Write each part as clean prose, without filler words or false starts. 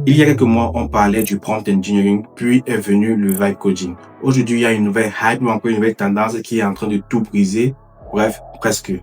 Il y a quelques mois, on parlait du prompt engineering, puis est venu le vibe coding. Aujourd'hui, il y a une nouvelle hype ou encore une nouvelle tendance qui est en train de tout briser. Bref, presque.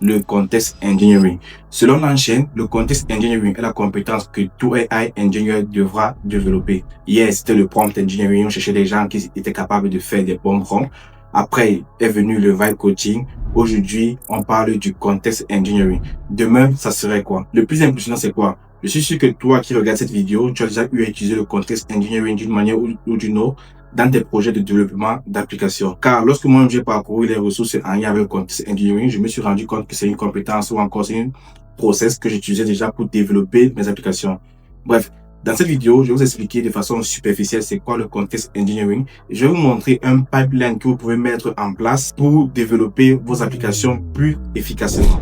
Le context engineering. Selon l'enchaîne, le context engineering est la compétence que tout AI engineer devra développer. Hier, c'était le prompt engineering. On cherchait des gens qui étaient capables de faire des bons prompts. Après est venu le vibe coding. Aujourd'hui, on parle du context engineering. Demain, ça serait quoi? Le plus impressionnant, c'est quoi? Je suis sûr que toi qui regardes cette vidéo, tu as déjà eu à utiliser le context engineering d'une manière ou d'une autre dans tes projets de développement d'applications. Car lorsque moi j'ai parcouru les ressources en lien avec le context engineering, je me suis rendu compte que c'est une compétence ou encore c'est une process que j'utilisais déjà pour développer mes applications. Bref, dans cette vidéo, je vais vous expliquer de façon superficielle c'est quoi le context engineering. Je vais vous montrer un pipeline que vous pouvez mettre en place pour développer vos applications plus efficacement.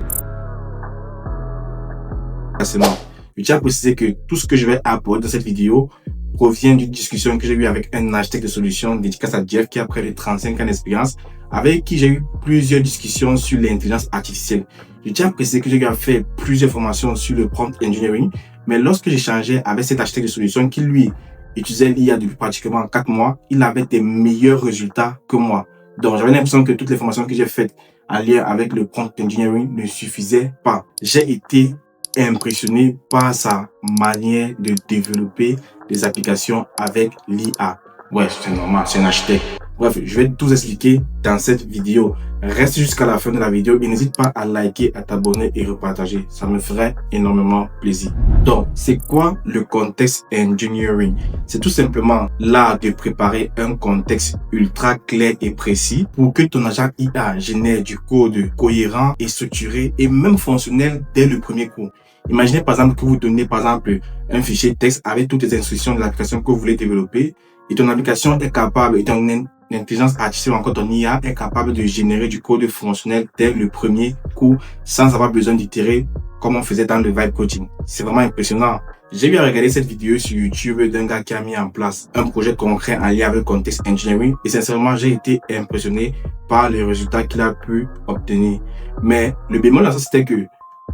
Je tiens à préciser que tout ce que je vais aborder dans cette vidéo provient d'une discussion que j'ai eue avec un architecte de solutions dédicace à Jeff qui a près de 35 ans d'expérience, avec qui j'ai eu plusieurs discussions sur l'intelligence artificielle. Je tiens à préciser que j'ai fait plusieurs formations sur le prompt engineering, mais lorsque j'échangeais avec cet architecte de solutions qui lui utilisait l'IA depuis pratiquement 4 mois, il avait des meilleurs résultats que moi. Donc j'avais l'impression que toutes les formations que j'ai faites en lien avec le prompt engineering ne suffisaient pas. J'ai été impressionné par sa manière de développer des applications avec l'IA. Ouais, c'est normal, c'est un architecte. Bref, je vais tout expliquer dans cette vidéo. Reste jusqu'à la fin de la vidéo et n'hésite pas à liker, à t'abonner et repartager. Ça me ferait énormément plaisir. Donc, c'est quoi le context engineering? C'est tout simplement l'art de préparer un contexte ultra clair et précis pour que ton agent IA génère du code cohérent et structuré et même fonctionnel dès le premier coup. Imaginez par exemple que vous donnez par exemple un fichier texte avec toutes les instructions de l'application que vous voulez développer et ton application est capable, et ton intelligence artificielle ou encore ton IA est capable de générer du code fonctionnel dès le premier coup sans avoir besoin d'itérer comme on faisait dans le vibe coding. C'est vraiment impressionnant. J'ai eu à regarder cette vidéo sur YouTube d'un gars qui a mis en place un projet concret en lien avec le context engineering et sincèrement j'ai été impressionné par les résultats qu'il a pu obtenir. Mais le bémol dans ça c'était que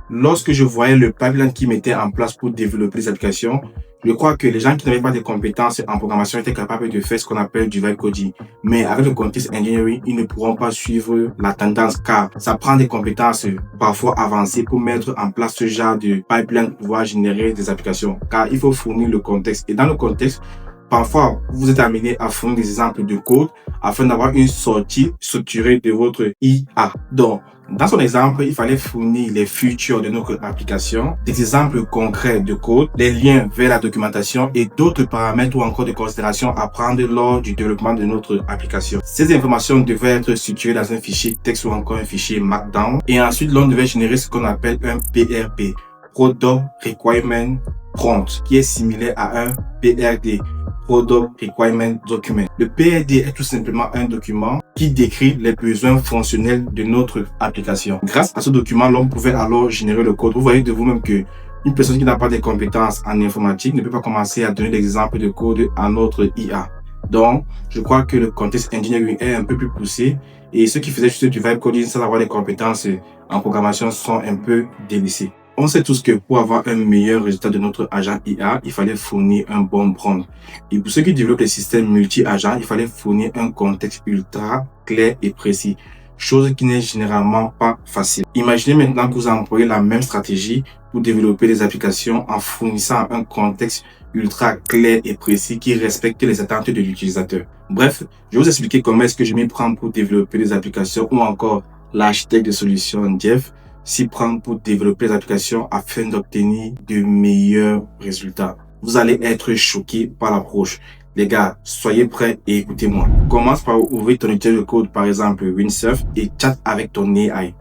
lorsque je voyais le pipeline qu'ils mettaient en place pour développer les applications, je crois que les gens qui n'avaient pas de compétences en programmation étaient capables de faire ce qu'on appelle du vibe coding. Mais avec le context engineering, ils ne pourront pas suivre la tendance car ça prend des compétences parfois avancées pour mettre en place ce genre de pipeline pour pouvoir générer des applications. Car il faut fournir le contexte. Et dans le contexte, parfois, vous êtes amené à fournir des exemples de code afin d'avoir une sortie structurée de votre IA. Donc, dans son exemple, il fallait fournir les features de notre application, des exemples concrets de code, les liens vers la documentation et d'autres paramètres ou encore des considérations à prendre lors du développement de notre application. Ces informations devaient être structurées dans un fichier texte ou encore un fichier Markdown et ensuite l'on devait générer ce qu'on appelle un PRP, Product Requirement Prompt, qui est similaire à un PRD. Product Requirement Document. Le PRD est tout simplement un document qui décrit les besoins fonctionnels de notre application. Grâce à ce document, l'on pouvait alors générer le code. Vous voyez de vous-même que une personne qui n'a pas de compétences en informatique ne peut pas commencer à donner des exemples de code à notre IA. Donc, je crois que le context engineering est un peu plus poussé et ceux qui faisaient juste du vibe coding sans avoir des compétences en programmation sont un peu délaissés. On sait tous que pour avoir un meilleur résultat de notre agent IA, il fallait fournir un bon prompt. Et pour ceux qui développent les systèmes multi-agents, il fallait fournir un contexte ultra clair et précis, chose qui n'est généralement pas facile. Imaginez maintenant que vous employez la même stratégie pour développer des applications en fournissant un contexte ultra clair et précis qui respecte les attentes de l'utilisateur. Bref, je vais vous expliquer comment est-ce que je m'y prends pour développer des applications ou encore l'architecte de solutions Jeff s'y prend pour développer les applications afin d'obtenir de meilleurs résultats. Vous allez être choqués par l'approche. Les gars, soyez prêts et écoutez-moi. Commence par ouvrir ton outil de code, par exemple Windsurf, et chat avec ton AI.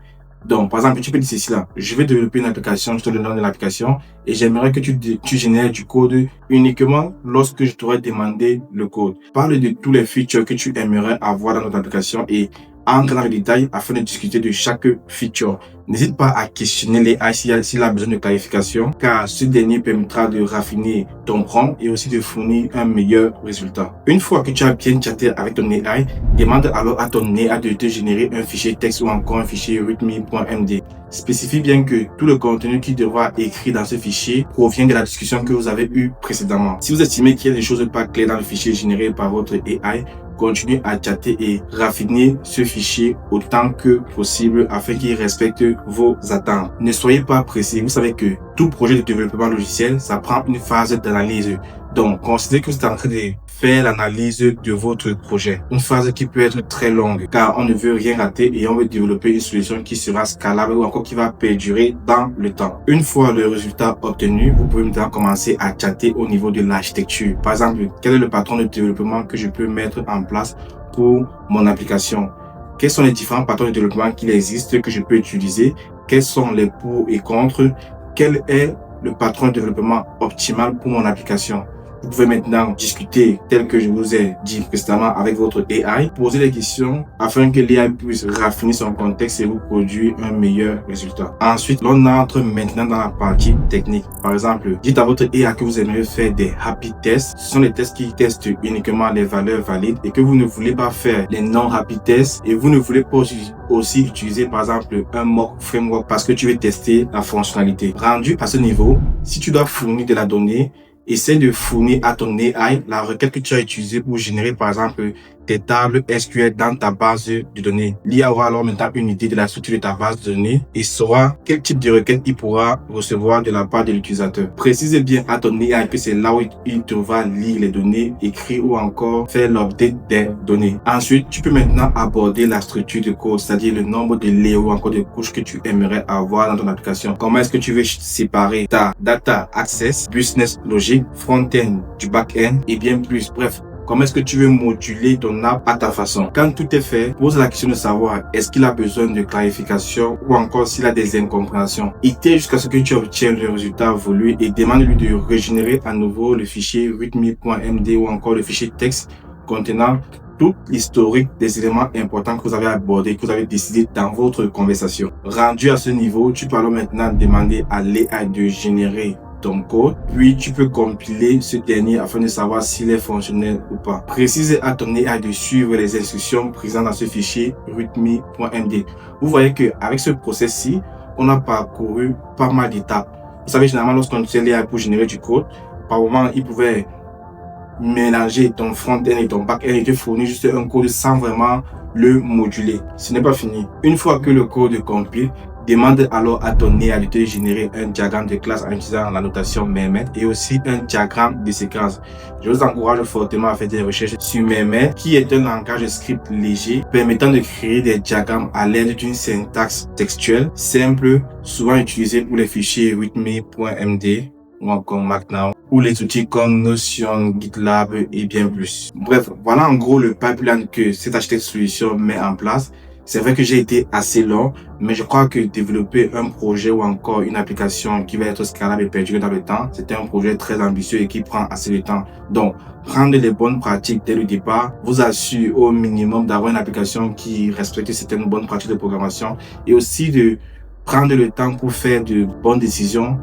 Donc, par exemple, tu peux dire ceci là. Je vais développer une application, je te donne le nom de l'application et j'aimerais que tu génères du code uniquement lorsque je t'aurai demandé le code. Parle de tous les features que tu aimerais avoir dans notre application et entre dans le détail afin de discuter de chaque feature. N'hésite pas à questionner l'AI s'il a besoin de clarification, car ce dernier permettra de raffiner ton prompt et aussi de fournir un meilleur résultat. Une fois que tu as bien chatté avec ton AI, demande alors à ton AI de te générer un fichier texte ou encore un fichier readme.md. Spécifie bien que tout le contenu qui devra écrire dans ce fichier provient de la discussion que vous avez eue précédemment. Si vous estimez qu'il y a des choses pas claires dans le fichier généré par votre AI, continuez à chatter et raffiner ce fichier autant que possible afin qu'il respecte vos attentes. Ne soyez pas pressé. Vous savez que tout projet de développement logiciel, ça prend une phase d'analyse. Donc, considérez que vous êtes en train de faire l'analyse de votre projet. Une phase qui peut être très longue car on ne veut rien rater et on veut développer une solution qui sera scalable ou encore qui va perdurer dans le temps. Une fois le résultat obtenu, vous pouvez maintenant commencer à chatter au niveau de l'architecture. Par exemple, quel est le patron de développement que je peux mettre en place pour mon application? Quels sont les différents patrons de développement qu'il existe que je peux utiliser? Quels sont les pour et contre? Quel est le patron de développement optimal pour mon application? Vous pouvez maintenant discuter tel que je vous ai dit précédemment avec votre AI, poser des questions afin que l'AI puisse raffiner son contexte et vous produire un meilleur résultat. Ensuite, l'on entre maintenant dans la partie technique. Par exemple, dites à votre AI que vous aimeriez faire des happy tests. Ce sont les tests qui testent uniquement les valeurs valides et que vous ne voulez pas faire les non-happy tests et vous ne voulez pas aussi utiliser par exemple un mock framework parce que tu veux tester la fonctionnalité. Rendu à ce niveau, si tu dois fournir de la donnée, essaie de fournir à ton AI la requête que tu as utilisée pour générer par exemple tes tables SQL dans ta base de données. L'IA aura alors maintenant une idée de la structure de ta base de données et saura quel type de requête il pourra recevoir de la part de l'utilisateur. Précise bien à ton AI que c'est là où il devra lire les données, écrire ou encore faire l'update des données. Ensuite, tu peux maintenant aborder la structure de code, c'est-à-dire le nombre de layers ou encore de couches que tu aimerais avoir dans ton application. Comment est-ce que tu veux séparer ta data access, business logic, front-end du back-end et bien plus. Bref, comment est-ce que tu veux moduler ton app à ta façon? Quand tout est fait, pose la question de savoir est-ce qu'il a besoin de clarification ou encore s'il a des incompréhensions. Itère jusqu'à ce que tu obtiennes le résultat voulu et demande-lui de régénérer à nouveau le fichier readme.md ou encore le fichier texte contenant tout l'historique des éléments importants que vous avez abordés, que vous avez décidé dans votre conversation. Rendu à ce niveau, tu peux alors maintenant demander à l'AI de générer ton code, puis tu peux compiler ce dernier afin de savoir s'il est fonctionnel ou pas. Précise à ton AI de suivre les instructions présentes dans ce fichier readme.md. Vous voyez que avec ce process-ci, on a parcouru pas mal d'étapes. Vous savez, généralement, lorsqu'on utilise l'AI pour générer du code, par moment, il pouvait mélanger ton front-end et ton back-end et te fournir juste un code sans vraiment le moduler. Ce n'est pas fini. Une fois que le code compile, demande alors à ton AI de te générer un diagramme de classe en utilisant la notation Mermet et aussi un diagramme de séquence. Je vous encourage fortement à faire des recherches sur Mermet, qui est un langage de script léger permettant de créer des diagrammes à l'aide d'une syntaxe textuelle simple, souvent utilisée pour les fichiers readme.md ou encore Markdown ou les outils comme Notion, GitLab et bien plus. Bref, voilà en gros le pipeline que cette architecte solution met en place. C'est vrai que j'ai été assez long, mais je crois que développer un projet ou encore une application qui va être scalable et perdurer dans le temps, c'est un projet très ambitieux et qui prend assez de temps. Donc, prendre les bonnes pratiques dès le départ vous assure au minimum d'avoir une application qui respecte certaines bonnes pratiques de programmation et aussi de prendre le temps pour faire de bonnes décisions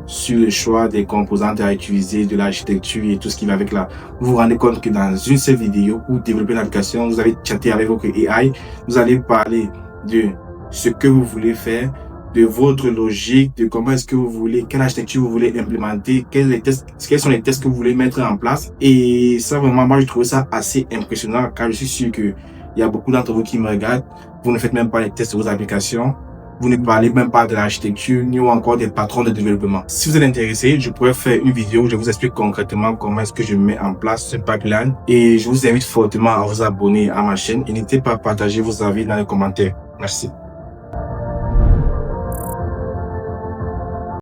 sur le choix des composantes à utiliser, de l'architecture et tout ce qui va avec là. Vous vous rendez compte que dans une seule vidéo pour développer une application, vous allez chatter avec votre AI, vous allez parler de ce que vous voulez faire, de votre logique, de comment est-ce que vous voulez, quelle architecture vous voulez implémenter, quels sont les tests que vous voulez mettre en place. Et ça, vraiment, moi, je trouve ça assez impressionnant car je suis sûr que il y a beaucoup d'entre vous qui me regardent. Vous ne faites même pas les tests de vos applications. Vous ne parlez même pas de l'architecture, ni encore des patrons de développement. Si vous êtes intéressé, je pourrais faire une vidéo où je vous explique concrètement comment est-ce que je mets en place ce pipeline. Et je vous invite fortement à vous abonner à ma chaîne. Et n'hésitez pas à partager vos avis dans les commentaires. Merci.